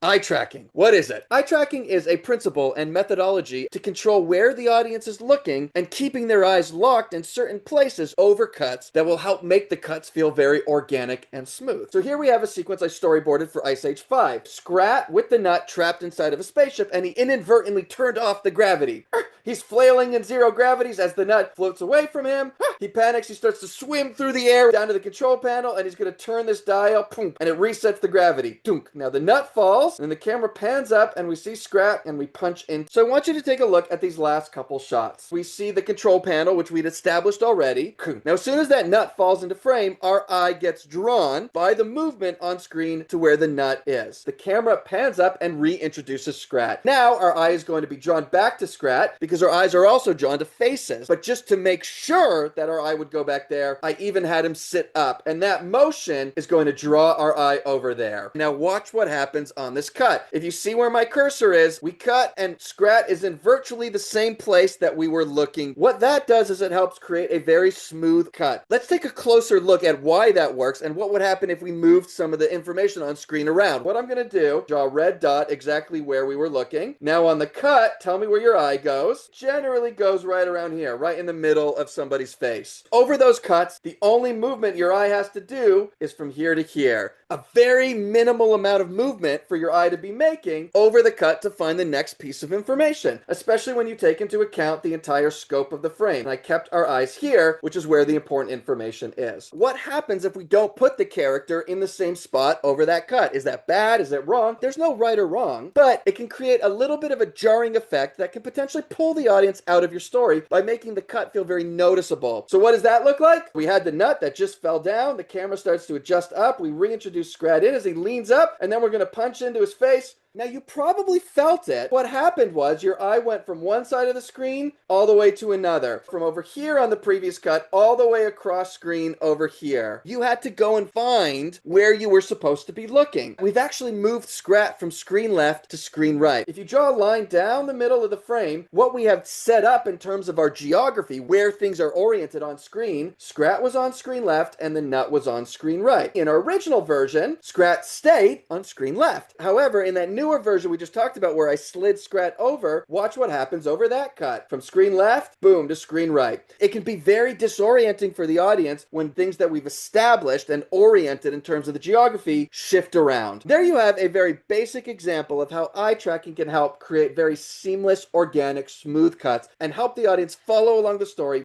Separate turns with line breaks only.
Eye tracking. What is it? Eye tracking is a principle and methodology to control where the audience is looking and keeping their eyes locked in certain places over cuts that will help make the cuts feel very organic and smooth. So here we have a sequence I storyboarded for Ice Age 5. Scrat with the nut trapped inside of a spaceship, and he inadvertently turned off the gravity. He's flailing in zero gravities as the nut floats away from him. He panics, he starts to swim through the air down to the control panel, and he's going to turn this dial, boom, and it resets the gravity. Dunk. Now the nut falls, and the camera pans up, and we see Scrat, and we punch in. So I want you to take a look at these last couple shots. We see the control panel, which we'd established already. Now as soon as that nut falls into frame, our eye gets drawn by the movement on screen to where the nut is. The camera pans up and reintroduces Scrat. Now our eye is going to be drawn back to Scrat because our eyes are also drawn to faces. But just to make sure that our eye would go back there, I even had him sit up, and that motion is going to draw our eye over there. Now watch what happens on this cut. If you see where my cursor is, we cut and Scrat is in virtually the same place that we were looking. What that does is it helps create a very smooth cut. Let's take a closer look at why that works and what would happen if we moved some of the information on screen around. What I'm going to do, draw a red dot exactly where we were looking. Now on the cut, tell me where your eye goes. Generally goes right around here, right in the middle of somebody's face. Over those cuts, the only movement your eye has to do is from here to here. A very minimal amount of movement for your eye to be making over the cut to find the next piece of information, especially when you take into account the entire scope of the frame. And I kept our eyes here, which is where the important information is. What happens if we don't put the character in the same spot over that cut? Is that bad? Is it wrong? There's no right or wrong, but it can create a little bit of a jarring effect that can potentially pull the audience out of your story by making the cut feel very noticeable. So what does that look like? We had the nut that just fell down. The camera starts to adjust up. We reintroduce Scrat in as he leans up, and then we're going to punch into his face. Now, you probably felt it. What happened was your eye went from one side of the screen all the way to another. From over here on the previous cut, all the way across screen over here. You had to go and find where you were supposed to be looking. We've actually moved Scrat from screen left to screen right. If you draw a line down the middle of the frame, what we have set up in terms of our geography, where things are oriented on screen, Scrat was on screen left and the nut was on screen right. In our original version, Scrat stayed on screen left. However, in that newer version we just talked about where I slid Scrat over, watch what happens over that cut. From screen left, boom, to screen right. It can be very disorienting for the audience when things that we've established and oriented in terms of the geography shift around. There you have a very basic example of how eye tracking can help create very seamless, organic, smooth cuts and help the audience follow along the story